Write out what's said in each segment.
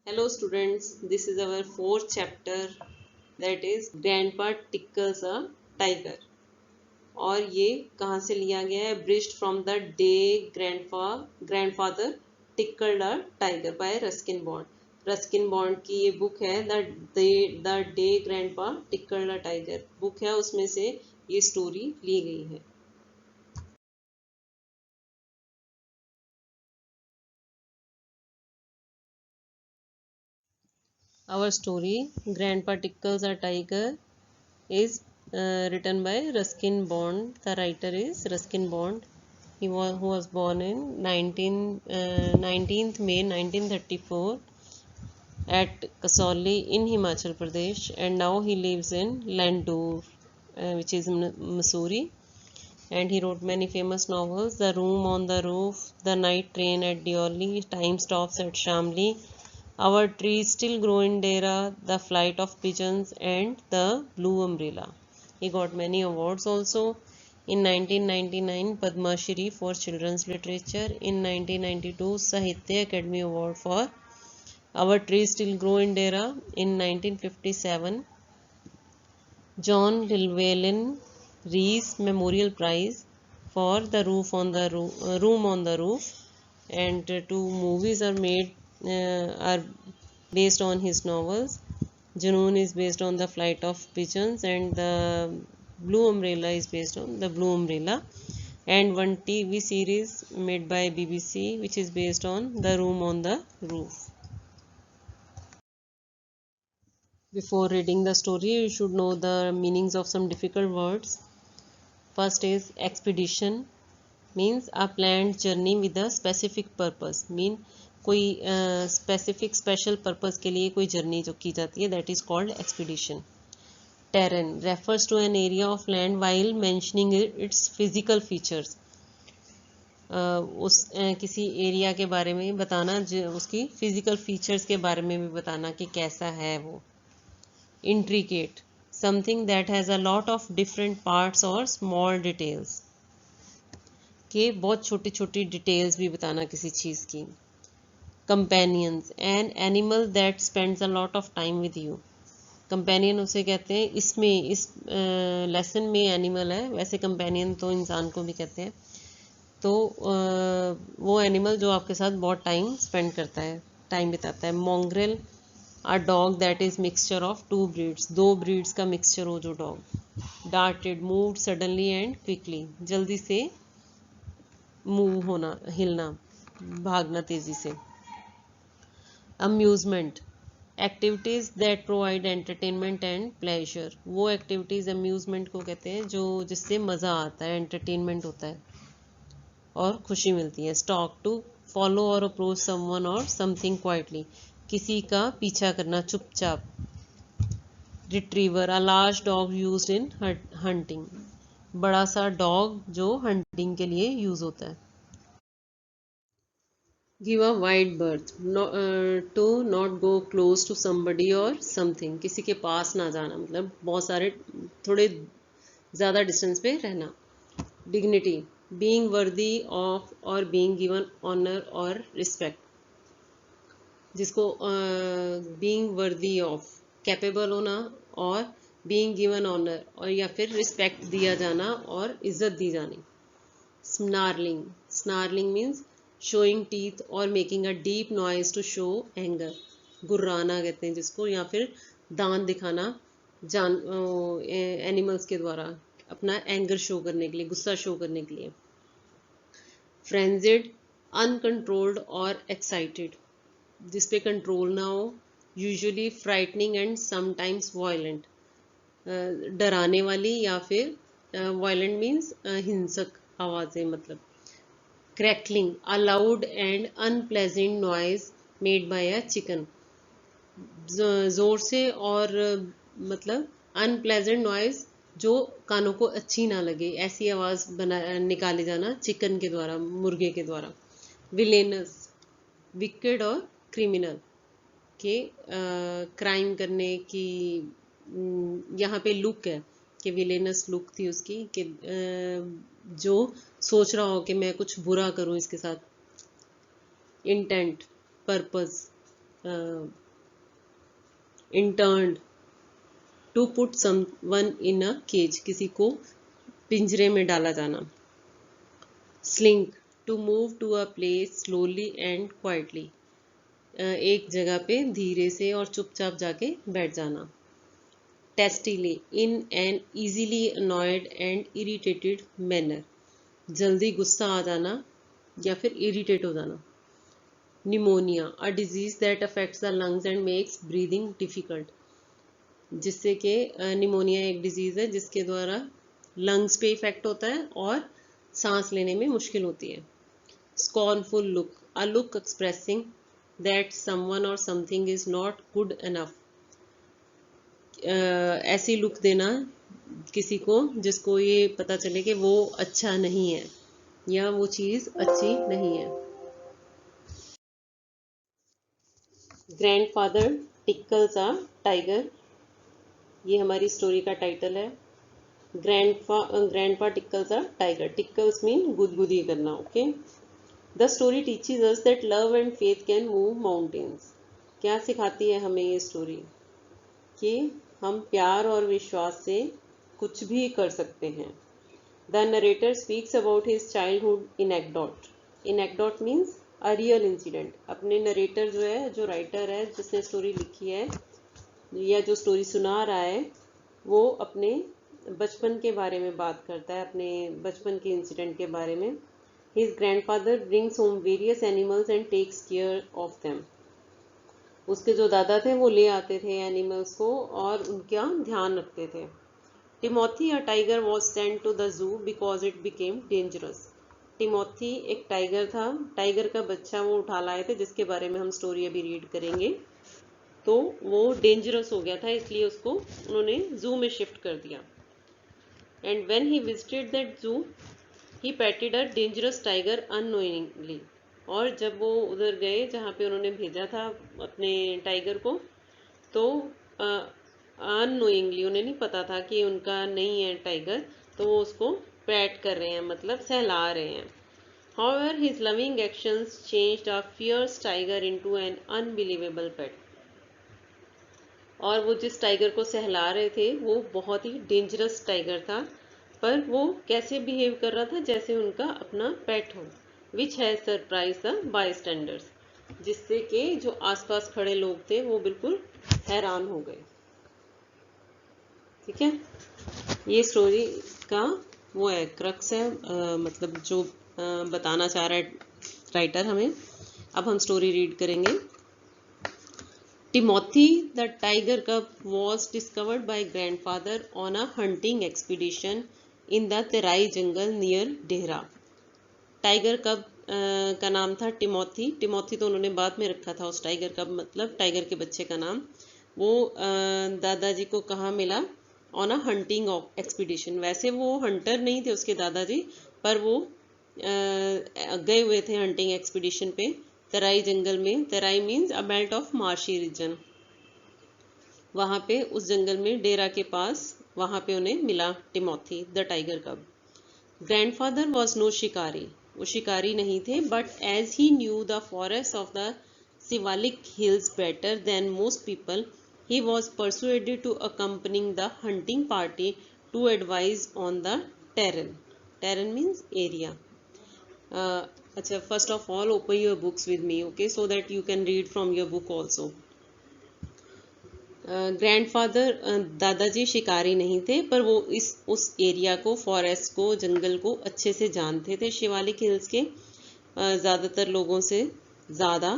Hello students, this is our fourth chapter, that is Grandpa Tickles a Tiger. और ये कहाँ से लिया गया है? Abridged from the Day Grandfather Tickled a Tiger by Ruskin Bond. Ruskin Bond की ये बुक है, the day grandpa tickled a tiger book है, उसमें से ये स्टोरी ली गई है. Our story, Grandpa Tickles a Tiger, is written by Ruskin Bond. The writer is Ruskin Bond. Who was born in 19th May 1934 at Kasauli in Himachal Pradesh, and now he lives in Landour, which is in Missouri. And he wrote many famous novels: The Room on the Roof, The Night Train at Deoli, Time Stops at Shamli, Our Trees Still Grow in Dera, The Flight of Pigeons, and The Blue Umbrella. He got many awards also. In 1999, Padma Shri for Children's Literature. In 1992, Sahitya Academy Award for Our Trees Still Grow in Dera. In 1957, John Llewellyn Rees Memorial Prize for The Room on the Roof. And two movies are based on his novels. Junoon is based on The Flight of Pigeons, and The Blue Umbrella is based on The Blue Umbrella, and one TV series made by BBC which is based on The Room on the Roof. Before reading the story, you should know the meanings of some difficult words. First is expedition, means a planned journey with a specific purpose. Mean कोई special purpose के लिए कोई journey जो की जाती है, that is called expedition. Terrain refers to an area of land while mentioning its physical features. किसी area के बारे में बताना, उसकी फिजिकल फीचर्स के बारे में भी बताना कि कैसा है वो. Intricate, something that has a lot of different parts or small details. कि बहुत छोटी छोटी डिटेल्स भी बताना किसी चीज़ की. Companions, an animal that spends a lot of time with you. Companion उसे कहते हैं, इसमें इस लेसन में एनिमल है, वैसे कंपेनियन तो इंसान को भी कहते हैं. तो वो एनिमल जो आपके साथ बहुत टाइम स्पेंड करता है, टाइम बिताता है. Mongrel, a dog that is mixture of two breeds, दो ब्रीड्स का मिक्सचर हो जो dog. Darted, moved suddenly and quickly, जल्दी से मूव होना, हिलना, भागना तेजी से. Amusement, activities that provide entertainment and pleasure. वो एक्टिविटीज़ अम्यूजमेंट को कहते हैं जो जिससे मज़ा आता है, एंटरटेनमेंट होता है और खुशी मिलती है. स्टॉक, टू फॉलो और approach someone or something quietly, किसी का पीछा करना चुपचाप. Retriever, a large dog used in hunting, बड़ा सा डॉग जो हंटिंग के लिए यूज़ होता है. Give a wide berth, to not go close to somebody और समथिंग, किसी के पास ना जाना, मतलब बहुत सारे थोड़े ज़्यादा डिस्टेंस पे रहना. डिग्निटी, बीइंग वर्दी ऑफ और बीइंग गिवन ऑनर और रिस्पेक्ट, जिसको बीइंग वर्दी ऑफ कैपेबल होना, और बीइंग गिवन ऑनर और या फिर रिस्पेक्ट दिया जाना और इज्जत दी जानी. Snarling, snarling means showing teeth और making a deep noise to show anger, गुर्राना कहते हैं जिसको, या फिर दांत दिखाना एनिमल्स के द्वारा अपना एंगर शो करने के लिए, गुस्सा शो करने के लिए. फ्रेंजिड, अनकंट्रोल्ड और एक्साइटेड, जिस पे कंट्रोल ना हो. Usually frightening and sometimes violent, डराने वाली या फिर वायलेंट मीन्स हिंसक आवाज़ें, मतलब. Crackling, a loud and unpleasant noise made by a chicken, जोर से और मतलब अनप्लेजेंट नॉइज जो कानों को अच्छी ना लगे, ऐसी आवाज़ निकाले जाना चिकन के द्वारा, मुर्गे के द्वारा. विलेनस, विकेड और क्रिमिनल, के क्राइम करने की यहाँ पे लुक है कि विलेनस लुक थी उसकी, कि जो सोच रहा हो कि मैं कुछ बुरा करूं इसके साथ. Intent, purpose, interned, to put someone in a cage, किसी को पिंजरे में डाला जाना। Slink, to move to a place slowly and quietly, एक जगह पे धीरे से और चुपचाप जाके बैठ जाना। Testily, in an easily annoyed and irritated manner, जल्दी गुस्सा आ जाना या फिर इरिटेट हो जाना। Pneumonia, a disease that affects the lungs and makes breathing difficult, जिससे कि निमोनिया एक डिजीज है जिसके द्वारा लंग्स पे इफेक्ट होता है और सांस लेने में मुश्किल होती है। Scornful look, a look expressing that someone or something is not good enough, ऐसी लुक देना किसी को जिसको ये पता चले कि वो अच्छा नहीं है या वो चीज अच्छी नहीं है। ग्रैंडफादर टिकल्स अ टाइगर, ये हमारी स्टोरी का टाइटल है। Grandpa tickles a tiger, tickles mean गुदगुदी करना। Okay, the story teaches us that love and faith can move mountains, क्या सिखाती है हमें ये स्टोरी कि हम प्यार और विश्वास से कुछ भी कर सकते हैं। The narrator speaks about his childhood anecdote, anecdote means a real incident. अपने नरेटर जो है, जो राइटर है जिसने स्टोरी लिखी है या जो स्टोरी सुना रहा है, वो अपने बचपन के बारे में बात करता है, अपने बचपन के इंसिडेंट के बारे में। His grandfather brings home various animals and takes care of them, उसके जो दादा थे वो ले आते थे एनिमल्स को और उनका ध्यान रखते थे। Timothy a tiger was sent to the zoo because it became dangerous, Timothy एक टाइगर था, टाइगर का बच्चा वो उठा लाए थे जिसके बारे में हम स्टोरी अभी रीड करेंगे। तो वो डेंजरस हो गया था इसलिए उसको उन्होंने जू में शिफ्ट कर दिया। And when he visited that जू ही पेटेड अ डेंजरस टाइगर अननोइंगली, और जब वो उधर गए जहाँ पे उन्होंने भेजा था अपने टाइगर को, तो अननोइंगली, उन्हें नहीं पता था कि उनका नहीं है टाइगर, तो वो उसको पैट कर रहे हैं, मतलब सहला रहे हैं। However, his loving actions changed a fierce tiger into an unbelievable pet. और वो जिस टाइगर को सहला रहे थे वो बहुत ही डेंजरस टाइगर था, पर वो कैसे बिहेव कर रहा था जैसे उनका अपना पेट हो। Which has surprise the bystanders, जिससे कि जो आसपास खड़े लोग थे वो बिल्कुल हैरान हो गए। ठीक है, ये स्टोरी का वो है, क्रक्स है, मतलब जो बताना चाह रहा है राइटर हमें। अब हम स्टोरी रीड करेंगे। Timothy the tiger cub was discovered by grandfather on a hunting expedition in the Terai jungle near Dehra. Tiger कब का नाम था टिमोथी, टिमोथी तो उन्होंने बाद में रखा था उस टाइगर कब, मतलब टाइगर के बच्चे का नाम। वो दादाजी को कहाँ मिला? On a hunting expedition. वैसे वो हंटर नहीं थे उसके दादाजी, पर वो गए हुए थे हंटिंग एक्सपीडिशन पे तराई जंगल में। Terai means a belt of marshy region, वहाँ पे उस जंगल में डेरा के पास, वहाँ पे उन्हें मिला Timothy the tiger cub. Grandfather was no shikari, वो शिकारी नहीं थे, but as he knew the forest of the Siwalik hills better than most people, he was persuaded to accompanying the hunting party to advise on the terrain. Terrain means area. अच्छा, first of all open your books with me, okay, so that you can read from your book also. Grandfather दादाजी शिकारी नहीं थे, पर वो उस area को, forest को, जंगल को अच्छे से जानते थे, शिवालिक हिल्स के ज़्यादातर लोगों से ज़्यादा,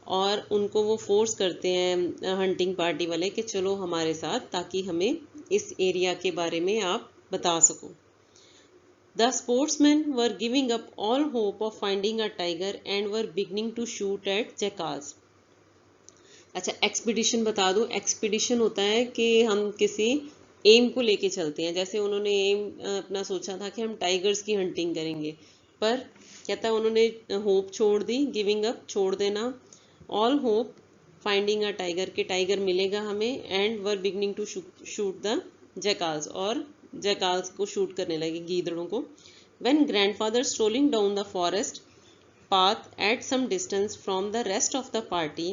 और उनको वो फोर्स करते हैं हंटिंग पार्टी वाले कि चलो हमारे साथ, ताकि हमें इस एरिया के बारे में आप बता सको। The sportsmen were giving up all hope of finding a tiger and were beginning to shoot at jackals. अच्छा, एक्सपीडिशन बता दूं। एक्सपीडिशन होता है कि हम किसी एम को लेके चलते हैं, जैसे उन्होंने एम अपना सोचा था कि हम टाइगर्स की हंटिंग करेंगे, पर क्या था, उन्होंने होप छोड़ दी, गिविंग अप छोड़ देना, all hope finding a tiger, के टाइगर मिलेगा हमें, and were beginning to shoot the jackals, और जैकाल्स को शूट करने लगे, गीदड़ों को। When grandfather strolling down the forest path at some distance from the rest of the party,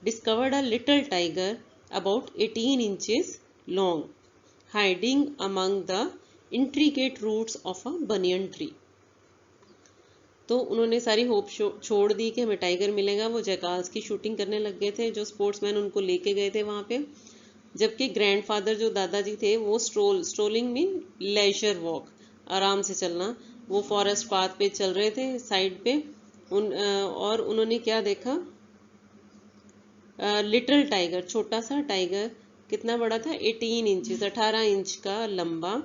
discovered a little tiger about 18 inches long hiding among the intricate roots of a banyan tree. तो उन्होंने सारी hope छोड़ दी कि हमें tiger मिलेगा। वो जैकाल्स की shooting करने लग गए थे, जो स्पोर्ट्समैन उनको लेके गए थे वहाँ पे। जबकि ग्रैंडफादर जो दादाजी थे वो स्ट्रोलिंग मीन लेजर वॉक, आराम से चलना, वो फॉरेस्ट पाथ पे चल रहे थे साइड पे। और उन्होंने क्या देखा, लिटिल टाइगर, छोटा सा टाइगर। कितना बड़ा था, 18 इंचेस, 18 इंच का लंबा।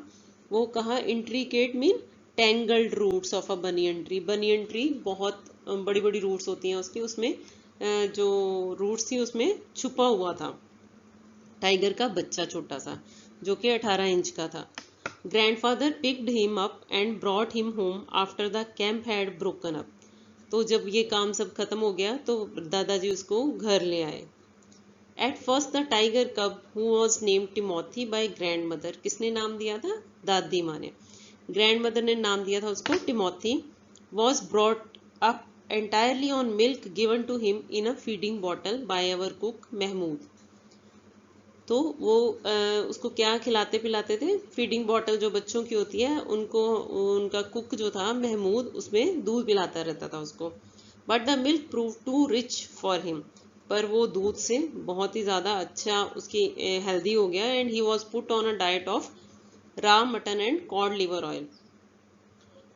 वो कहा intricate mean tangled roots of a banyan tree. Banyan tree बहुत बड़ी बड़ी रूट्स होती हैं उसकी, उसमें जो रूट्स थी उसमें छुपा हुआ था टाइगर का बच्चा छोटा सा, जो कि 18 इंच का था। Grandfather picked him up and brought him home after the camp had broken up. तो जब ये काम सब खत्म हो गया तो दादाजी उसको घर ले आए। एट फर्स्ट द टाइगर कब who was named Timothy by grand mother. किसने नाम दिया था, दादी माँ ने। ग्रैंड मदर ने नाम दिया था उसको Timothy. Was brought up entirely on milk given to him in a feeding bottle by our cook Mahmood. तो वो उसको क्या खिलाते पिलाते थे, फीडिंग बॉटल जो बच्चों की होती है उनको, उनका कुक जो था महमूद, उसमें दूध पिलाता रहता था उसको। But the milk prove too rich for him. पर वो दूध से बहुत ही ज़्यादा अच्छा उसकी हेल्दी हो गया। And he was put on a diet of raw mutton and cod liver oil.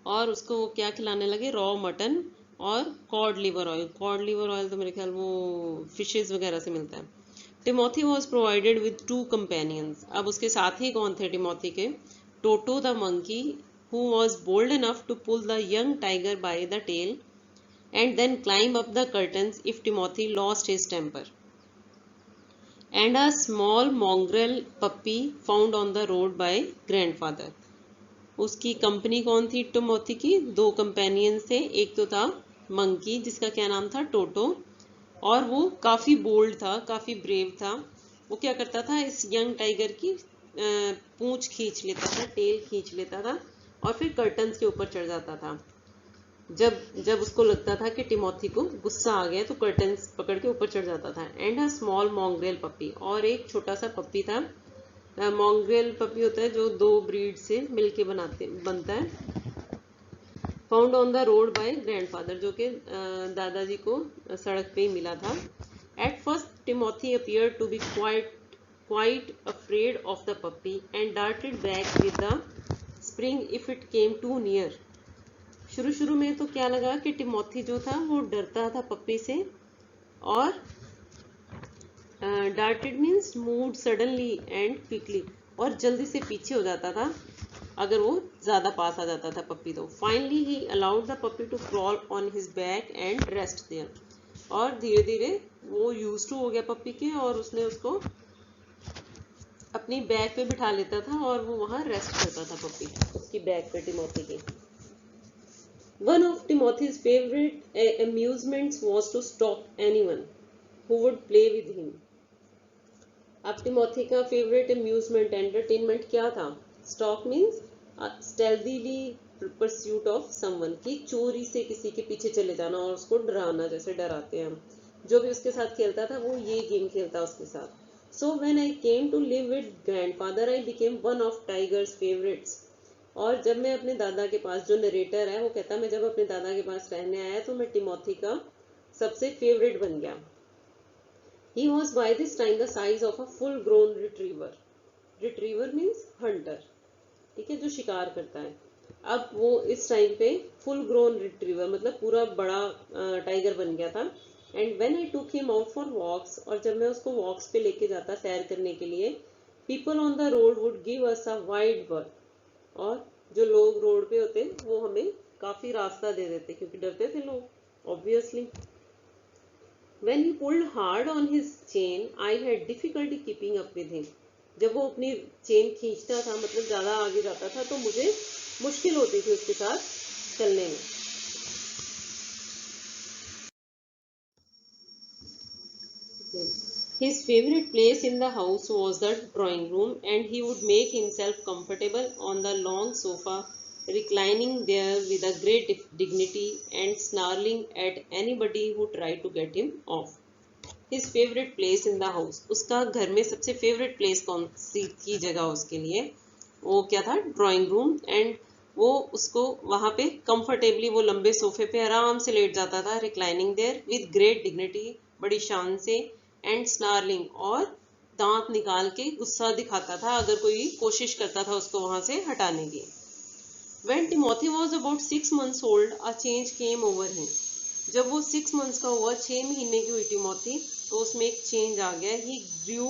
और उसको वो क्या खिलाने लगे, रॉ मटन और cod liver oil. Cod liver oil तो मेरे ख्याल वो फिशेज वगैरह से मिलता है। Timothy was provided with 2 companions. अब उसके साथ ही कौन थे टिमोथी के, Toto the monkey who was bold enough to pull the young tiger by the tell and then climb up the curtains if Timothy lost his temper, and a small mongrel puppy found on the road by grandfather. उसकी company कौन थी Timothy की, 2 companion थे। एक तो था monkey जिसका क्या नाम था, टोटो, और वो काफ़ी बोल्ड था, काफ़ी ब्रेव था। वो क्या करता था, इस यंग टाइगर की पूंछ खींच लेता था, टेल खींच लेता था और फिर कर्टन्स के ऊपर चढ़ जाता था। जब जब उसको लगता था कि टिमोथी को गुस्सा आ गया तो कर्टन्स पकड़ के ऊपर चढ़ जाता था। एंड अ स्मॉल मॉन्ग्रेल पपी, और एक छोटा सा पप्पी था। मॉन्ग्रेल पपी होता है जो 2 ब्रीड से मिलके बनता है। Found on the road by grandfather, जो कि दादाजी को सड़क पे ही मिला था। At first Timothy appear to be quite afraid of the puppy and darted back with the spring if it came too near. शुरू में तो क्या लगा कि टिमोथी जो था वो डरता था पप्पी से, और darted means moved suddenly and quickly, और जल्दी से पीछे हो जाता था अगर वो ज़्यादा पास आ जाता था पप्पी। तो finally he allowed the puppy to crawl on his back and rest there. और धीरे धीरे वो यूज टू हो गया पप्पी के, और उसने उसको अपनी बैक पे बिठा लेता था और वो वहाँ रेस्ट करता था पप्पी उसकी बैक पे, टिमोथी की। One of Timothy's favorite amusements was to stalk anyone who would play with him. अब टिमोथी का फेवरेट अम्यूजमेंट, एंटरटेनमेंट क्या था, stalk means stealthily pursuit of someone, की चोरी से किसी के पीछे चले जाना और उसको डराना, जैसे डराते हैं हम। जो भी उसके साथ खेलता था वो ये गेम खेलता उसके साथ। So when I came to live with grandfather I became one of tiger's favourites. और जब मैं अपने दादा के पास, जो नरेटर है वो कहता, मैं जब अपने दादा के पास रहने आया तो मैं टिमोथी का सबसे फेवरेट बन गया। He was by this time the size of a full grown retriever. Retriever means hunter, ठीक है, जो शिकार करता है। अब वो इस टाइम पे फुल ग्रोन रिट्रीवर मतलब पूरा बड़ा टाइगर बन गया था। And when I took him out for walks, और जब मैं उसको वॉक्स पे लेके जाता सैर करने के लिए, people on the road would give us a wide birth, और जो लोग रोड पे होते वो हमें काफी रास्ता दे देते क्योंकि डरते थे लोग obviously. When he pulled hard on his chain, I had difficulty keeping up with him. जब वो अपनी चेन खींचता था, मतलब ज्यादा आगे जाता था, तो मुझे मुश्किल होती थी उसके साथ चलने में। His favorite place in the house was the drawing room, and he would make himself comfortable on the long sofa, reclining there with a great dignity and snarling at anybody who tried to get him off. His favourite place in the house, उसका घर में सबसे favourite place कौन सी थी जगह उसके लिए, वो क्या था, ड्राइंग रूम। एंड वो उसको वहां पे कंफर्टेबली वो लंबे सोफे पे आराम से लेट जाता था, reclining there with great dignity, बड़ी शान से, एंड स्नार्लिंग, और दांत निकाल के गुस्सा दिखाता था अगर कोई कोशिश करता था उसको वहां से हटाने की। When Timothy was about 6 months old, a change came over him. जब वो 6 months का हुआ, 6 महीने की हुई टिमोथी, तो उसमें एक चेंज आ गया। He grew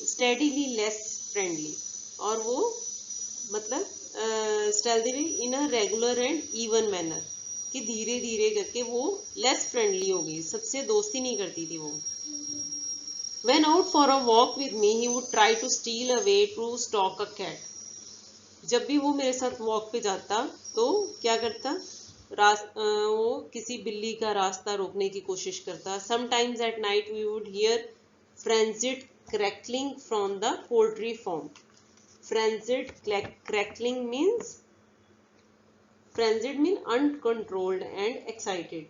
steadily less friendly, और वो मतलब steadily in a regular and even manner, कि धीरे धीरे करके वो लेस फ्रेंडली हो गई, सबसे दोस्ती नहीं करती थी वो। When out for a walk with me, he would try to steal away to stalk a cat. जब भी वो मेरे साथ वॉक पे जाता तो क्या करता, वो किसी बिल्ली का रास्ता रोकने की कोशिश करता। Sometimes at night we would hear frenzied crackling from the poultry farm. Frenzied crackling means, frenzied mean uncontrolled and excited,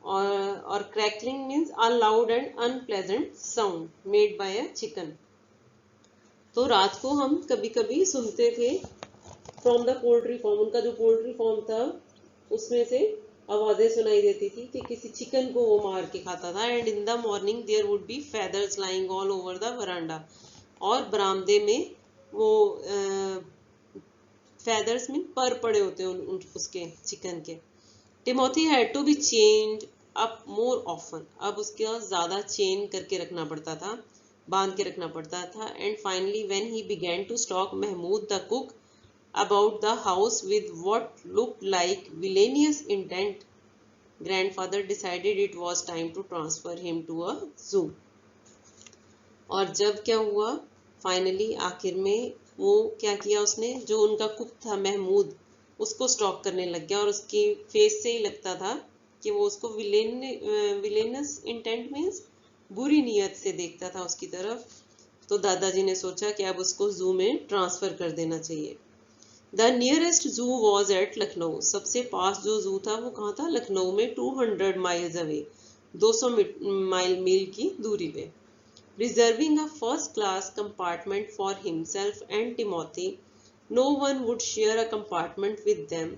और crackling means a loud and unpleasant sound made by a chicken. तो रात को हम कभी कभी सुनते थे from the poultry farm, उनका जो पोल्ट्री फार्म था उसमें से आवाजें सुनाई देती थी कि किसी चिकन को वो मार के खाता था। And in the morning there would be feathers lying all over the veranda, और बरामदे में वो फेदर्स मीन पर पड़े होते हैं उसके चिकन के। Timothy had to be changed up more often, अब उसके ज्यादा चेन करके रखना पड़ता था, बांध के रखना पड़ता था। And finally when he began to stalk Mahmood the cook about the house with what looked like villainous intent, grandfather decided it was time to transfer him to a zoo. और जब क्या हुआ, फाइनली आखिर में वो क्या किया उसने, जो उनका कुक था महमूद, उसको स्टॉक करने लग गया, और उसकी फेस से ही लगता था कि वो उसको विलेनस इंटेंट मीन्स बुरी नीयत से देखता था उसकी तरफ। तो दादाजी ने सोचा कि अब उसको जू में ट्रांसफर कर देना चाहिए। द नियरेस्ट जू वॉज एट लखनऊ, सबसे पास जो जू था वो कहाँ था, लखनऊ में, 200 माइल्स अवे, 200 मील की दूरी पे। Reserving a first class compartment for himself and Timothy, no one would share a compartment with them,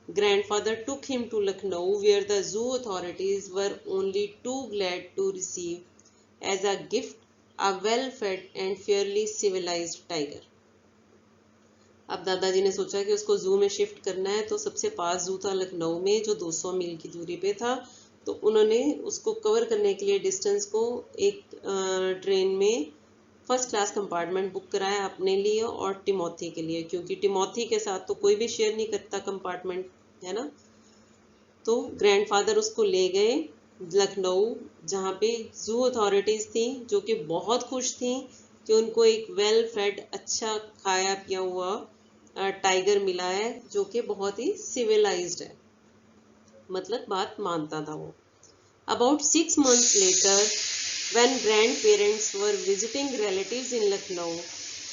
grandfather took him to Lucknow, where the zoo authorities were only too glad to receive as a gift a well-fed and fairly civilized tiger. अब दादाजी ने सोचा कि उसको जू में shift करना है, तो सबसे पास जू था लखनऊ में जो 200 मील की दूरी पे था। तो उन्होंने उसको कवर करने के लिए डिस्टेंस को एक ट्रेन में फर्स्ट क्लास कंपार्टमेंट बुक कराया अपने लिए और टिमोथी के लिए, क्योंकि टिमोथी के साथ तो कोई भी शेयर नहीं करता कंपार्टमेंट, है ना। तो ग्रैंडफादर उसको ले गए लखनऊ, जहाँ पे जू अथॉरिटीज थी जो कि बहुत खुश थी कि उनको एक वेल फेड, अच्छा खाया पिया हुआ टाइगर मिला है जो कि बहुत ही सिविलाइज्ड है, मतलब बात मानता था वो। About 6 months later, when grandparents were visiting relatives in Lucknow,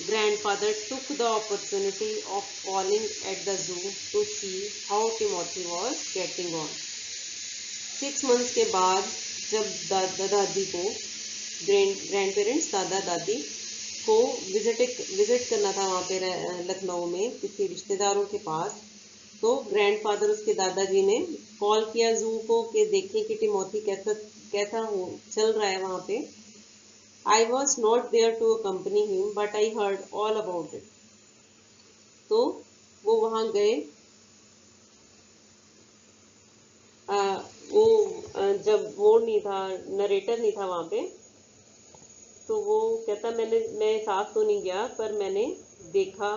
grandfather took the opportunity of calling at the zoo to see how Timothy was getting on. 6 months के बाद जब दादा दादी को, ग्रैंड पेरेंट्स दादा दादी को विजिट करना था वहाँ पे लखनऊ में किसी रिश्तेदारों के पास, तो ग्रैंडफादर उसके दादाजी ने कॉल किया जू को कि देखें कि टिमोथी कैसा कैसा हो चल रहा है वहाँ पे। I was not there to accompany him but I heard all about it. तो वो वहाँ गए, वो जब वो नहीं था, नरेटर नहीं था वहाँ पे, तो वो कहता मैं साथ तो नहीं गया पर मैंने देखा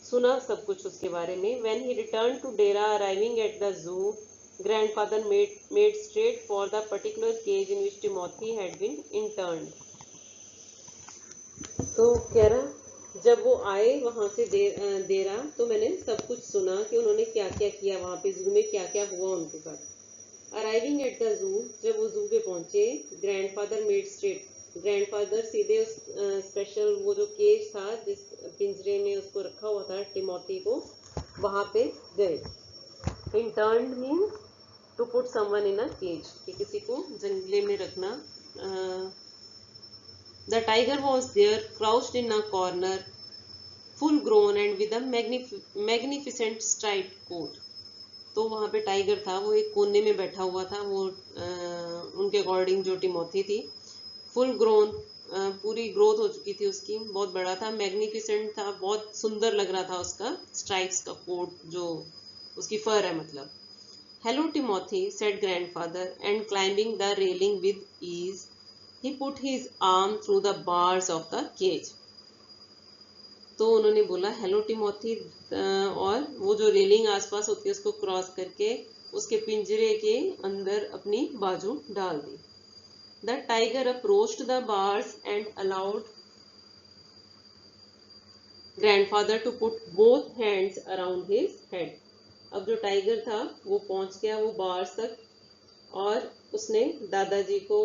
सुना सब कुछ उसके बारे में। When he returned to Dera, arriving at the zoo, grandfather made straight for the particular cage in which Timothy had been interned. तो कह रहा जब वो आए वहां से डेरा, तो मैंने सब कुछ सुना कि उन्होंने क्या क्या किया वहां पे, जू में क्या क्या हुआ उनके साथ। अराइविंग एट द जू, जब वो जू पे पहुंचे, ग्रैंडफादर मेड स्ट्रेट, ग्रैंडफादर सीधे उस स्पेशल वो जो केज था जिस पिंजरे में उसको रखा हुआ था टिमोथी को, वहां पे गए। Intern means to put someone in a cage, कि किसी को जंगले में रखना। The tiger was there crouched in a corner full grown and with a magnificent striped coat. तो वहाँ पे टाइगर था, वो एक कोने में बैठा हुआ था। वो उनके अकॉर्डिंग जो टिमोथी थी, फुल ग्रोन, पूरी ग्रोथ हो चुकी थी उसकी, बहुत बड़ा था, मैग्निफिसेंट था, बहुत सुंदर लग रहा था उसका स्ट्राइप्स का कोट, जो उसकी फर है मतलब। Hello Timothy, said grandfather, and climbing the railing with ease he put his arm through the bars of the cage. तो उन्होंने बोला हेलो टिमोथी, और वो जो रेलिंग आसपास होती है उसको क्रॉस करके उसके पिंजरे के अंदर अपनी बाजू डाल दी। The tiger approached the bars and allowed grandfather to put both hands around his head. अब जो टाइगर था वो पहुंच गया वो बार्स तक, और उसने दादाजी को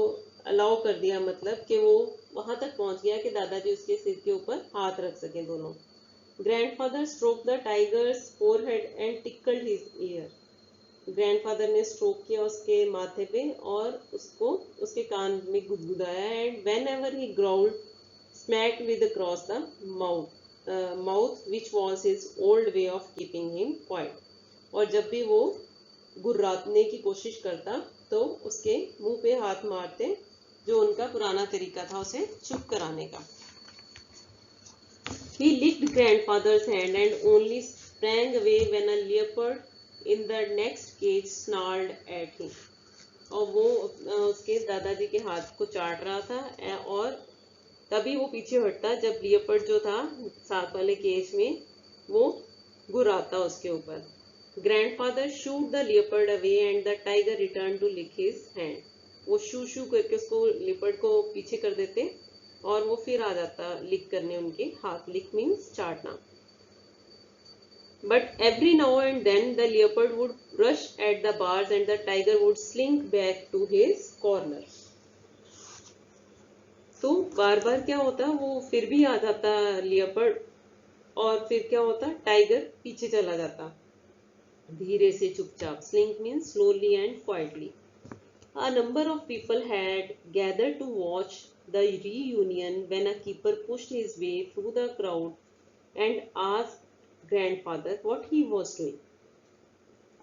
अलाउ कर दिया, मतलब कि वो वहां तक पहुंच गया कि दादाजी उसके सिर के ऊपर हाथ रख सके दोनों। Grandfather stroke the tiger's forehead and tickled his ear. Grandfather ने स्ट्रोक किया उसके माथे पे और उसको उसके कान में गुदगुदाया। And whenever he growled smacked with across the mouth which was his old way of keeping him quiet. और जब भी वो गुर्राने की कोशिश करता तो उसके मुंह पे हाथ मारते, जो उनका पुराना तरीका था उसे चुप कराने का। He licked grandfather's hand and only sprang away when a leopard in the next cage snarled at him. और वो उसके दादाजी के हाथ को चाट रहा था, और तभी वो पीछे हटता जब लियोपर्ड जो था साथ वाले केज में वो गुर्राता उसके ऊपर। Grandfather shoot the leopard away and the tiger return to lick his hand. वो शू शू करके उसको लियोपर्ड को पीछे कर देते और वो फिर आ जाता लिक करने उनके हाथ। लिक means चाटना। But every now and then the leopard would rush at the bars and the tiger would slink back to his corner. तो बार बार क्या होता, वो फिर भी आ जाता लियोपर्ड, और फिर क्या होता, टाइगर पीछे चला जाता धीरे से चुपचाप। Slink means slowly and quietly. A number of people had gathered to watch the reunion when a keeper pushed his way through the crowd and asked grandfather what he was doing.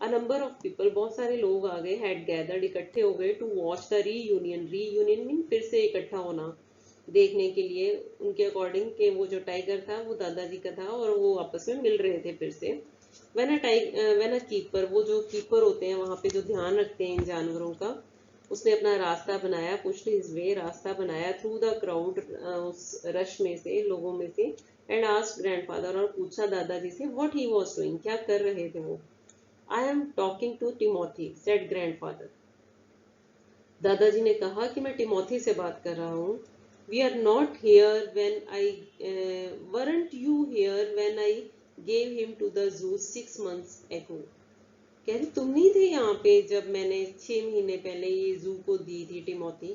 A number of people, बहुत सारे लोग आ गए, had gathered, इकट्ठे हो गए, to watch the reunion. Reunion mean फिर से इकट्ठा होना, देखने के लिए उनके अकॉर्डिंग कि वो जो टाइगर था वो दादाजी का था और वो आपस में मिल रहे थे फिर से। when a keeper, वो जो कीपर होते हैं वहाँ पे जो ध्यान रखते हैं इन जानवरों का, उसने अपना रास्ता बनाया, पुश्ड हिज वे, रास्ता बनाया, थ्रू द क्राउड, उस रश में से, लोगों में से, एंड आस्क्ड ग्रैंडफादर, और पूछा दादाजी से, व्हाट ही वाज डूइंग, क्या कर रहे थे वो। I am talking to Timothy, said grandfather. दादाजी ने कहा कि मैं टिमोथी से बात कर रहा हूँ। We are not here when I warrant you here when I gave him to the zoo 6 months ago। कह रही तुम नहीं थे यहाँ पे जब मैंने 6 महीने पहले ये जू को दी थी Timothy.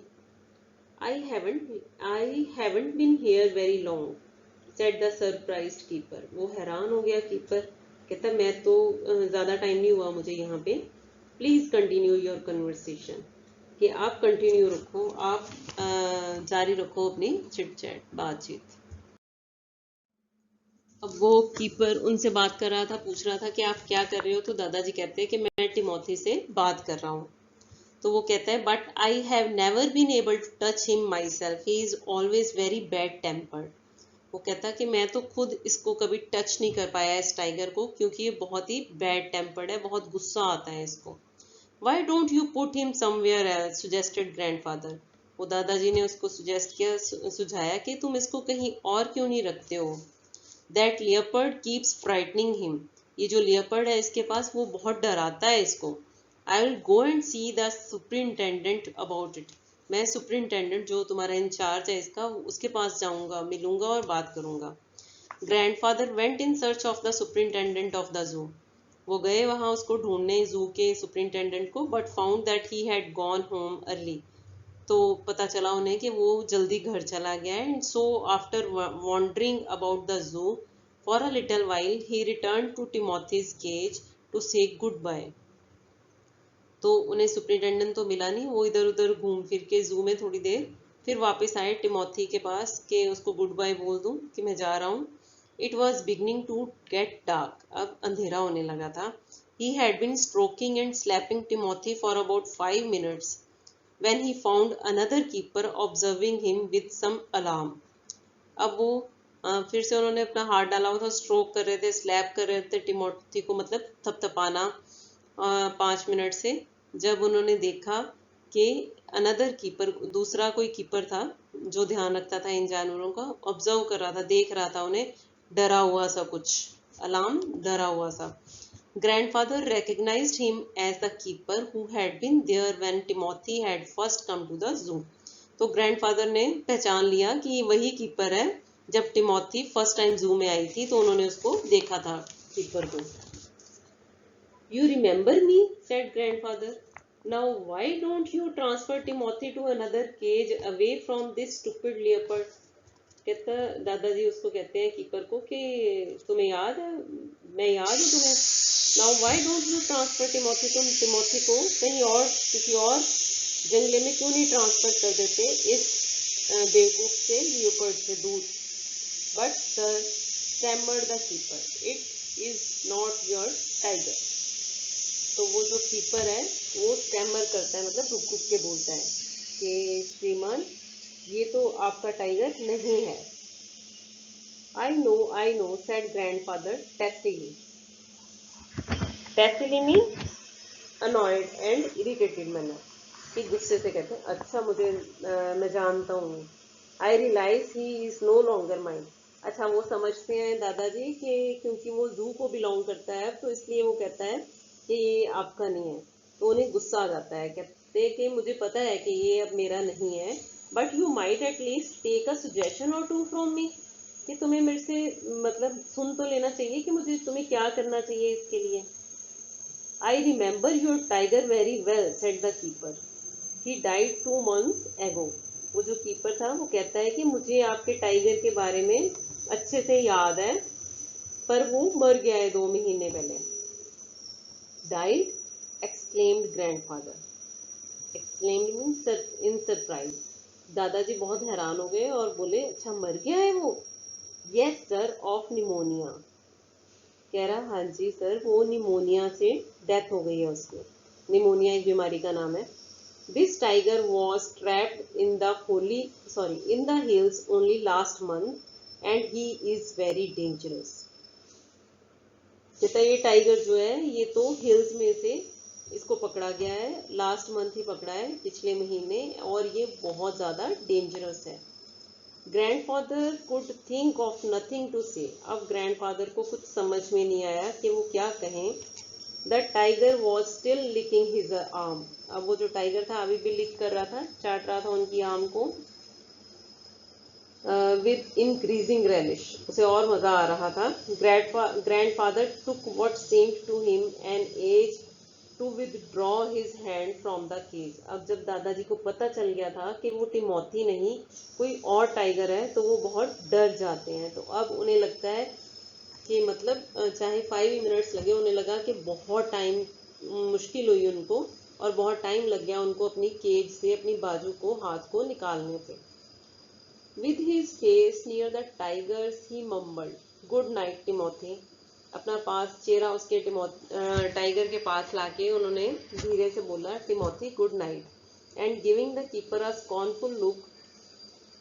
I haven't been here very long, said the surprised keeper. वो हैरान हो गया कीपर, कहता मैं तो ज्यादा टाइम नहीं हुआ मुझे यहाँ पे। प्लीज कंटिन्यू योर कन्वर्सेशन, कि आप कंटिन्यू रखो, आप जारी रखो अपनी चिट चैट, बातचीत। अब वो कीपर उनसे बात कर रहा था, पूछ रहा था कि आप क्या कर रहे हो। तो दादाजी कहते हैं कि मैं टिमोथी से बात कर रहा हूँ। तो वो कहता है but I have never been able to touch him myself, he is always very bad tempered. वो कहता है कि मैं तो खुद इसको कभी टच नहीं कर पाया इस टाइगर को, क्योंकि ये बहुत ही बैड टेम्पर्ड है, बहुत गुस्सा आता है इसको। Why don't you put him somewhere else, suggested grandfather. वो दादाजी ने उसको सुजेस्ट किया, सुझाया कि तुम इसको कहीं और क्यों नहीं रखते हो। That leopard keeps frightening him, ये जो लियोपर्ड है इसके पास वो बहुत डराता है इसको। I will go and see the superintendent about it, मैं सुपरिंटेंडेंट जो तुम्हारा इंचार्ज है इसका, उसके पास जाऊंगा, मिलूंगा और बात करूंगा। Grandfather went in search of the superintendent of the जू। वो गए वहां उसको ढूंढने, जू के सुपरिंटेंडेंट को, but found that he had gone home early. तो पता चला उन्हें कि वो जल्दी घर चला गया है। And so after wandering about the zoo for a little while he return to Timothy's cage to say goodbye. तो उन्हें सुपरिटेंडेंट तो मिला नहीं, वो इधर उधर घूम फिर के जू में थोड़ी देर फिर वापस आए टिमोथी के पास कि उसको गुड बाय बोल दूं कि मैं जा रहा हूँ। It was beginning to get dark, अब अंधेरा होने लगा था। He had been stroking and slapping Timothy for about 5 minutes when he found another keeper observing him with some alarm. अब वो फिर से उन्होंने अपना हाथ डाला हुआ था, स्ट्रोक कर रहे थे, स्लैप कर रहे थे टिमोथी को, मतलब थपथपाना 5 मिनट से। जब उन्होंने देखा कि अनदर कीपर, दूसरा कोई कीपर था जो ध्यान रखता था इन जानवरों का, ऑब्जर्व कर रहा था, देख रहा था उन्हें, डरा हुआ सा कुछ, अलार्म, डरा हुआ सा। Grandfather recognized him as the keeper who had been there when Timothy had first come to the zoo. तो ग्रैंडफादर ने पहचान लिया कि ये वही कीपर है जब टिमोथी फर्स्ट टाइम जू में आई थी, तो उन्होंने उसको देखा था, कीपर को। You remember me? said grandfather. Now why don't you transfer Timothy to another cage away from this stupid leopard? कहता, दादाजी उसको कहते हैं कीपर को कि तुम्हें याद है, मैं याद हूँ तुम्हें। Now why don't you transfer Timothy, तुम टिमोथी को कहीं और, किसी और जंगले में क्यों नहीं ट्रांसफर कर देते इस बेवकूफ से, लियोपर्ड से दूर। But sir, stammered the keeper, it is not your tiger. तो वो जो कीपर है वो स्टैमर करता है, मतलब रुक रुक के बोलता है कि श्रीमान, ये तो आपका टाइगर नहीं है। I know, said grandfather testily. Testily means annoyed and irritated manner. कि गुस्से से कहते हैं, अच्छा मुझे मैं जानता हूँ। I realize he is no longer mine. अच्छा, वो समझते हैं दादाजी कि क्योंकि वो जू को बिलोंग करता है, तो इसलिए वो कहता है कि ये आपका नहीं है। तो उन्हें गुस्सा आ जाता है, कहते कि मुझे पता है कि ये अब मेरा नहीं है, but you might at least take a suggestion or two from me, कि तुम्हें मेरे से मतलब सुन तो लेना चाहिए कि मुझे तुम्हें क्या करना चाहिए इसके लिए। I remember your tiger very well, said the keeper, he died 2 months ago. वो जो कीपर था वो कहता है कि मुझे आपके टाइगर के बारे में अच्छे से याद है, पर वो मर गया है 2 महीने पहले। Died, exclaimed grandfather, exclaimed means in surprise. दादाजी बहुत हैरान हो गए और बोले, अच्छा मर गया है वो? Yes sir, of pneumonia. कह रहा, हाँ जी सर, वो निमोनिया से डेथ हो गई है उसकी। निमोनिया एक बीमारी का नाम है। This tiger was trapped in the hills only last month and he is very dangerous. कहता ये टाइगर जो है ये तो हिल्स में से इसको पकड़ा गया है, लास्ट मंथ ही पकड़ा है, पिछले महीने, और ये बहुत ज़्यादा डेंजरस है। Grandfather could think of nothing to say. अब ग्रैंडफादर को कुछ समझ में नहीं आया कि वो क्या कहें। The tiger was still licking his arm. अब वो जो टाइगर था अभी भी लिक कर रहा था, चाट रहा था उनकी आर्म को विद इंक्रीजिंग रेलिश, उसे और मजा आ रहा था। Grandfather took what seemed to him an age to withdraw his hand from the cage. अब जब दादाजी को पता चल गया था कि वो टिमोथी नहीं कोई और टाइगर है, तो वो बहुत डर जाते हैं। तो अब उन्हें लगता है कि मतलब चाहे 5 minutes लगे, उन्हें लगा कि बहुत टाइम मुश्किल हुई उनको, और बहुत टाइम लग गया उनको अपनी केज से, अपनी बाजू को, हाथ को निकालने से। With his face near the tiger's he mumbled, good night Timothy. अपना पास चेहरा उसके टाइगर के पास लाके उन्होंने धीरे से बोला, Timothy good night. And giving the keeper a scornful look,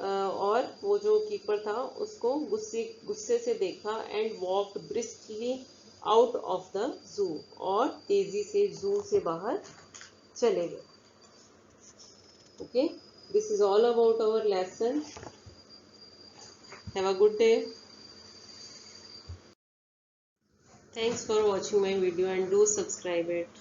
और वो जो कीपर था उसको गुस्से से देखा। And walked briskly out of the zoo, और तेजी से जू से बाहर चले गए। Okay, this is all about our lesson. Have a good day. Thanks for watching my video and do subscribe it.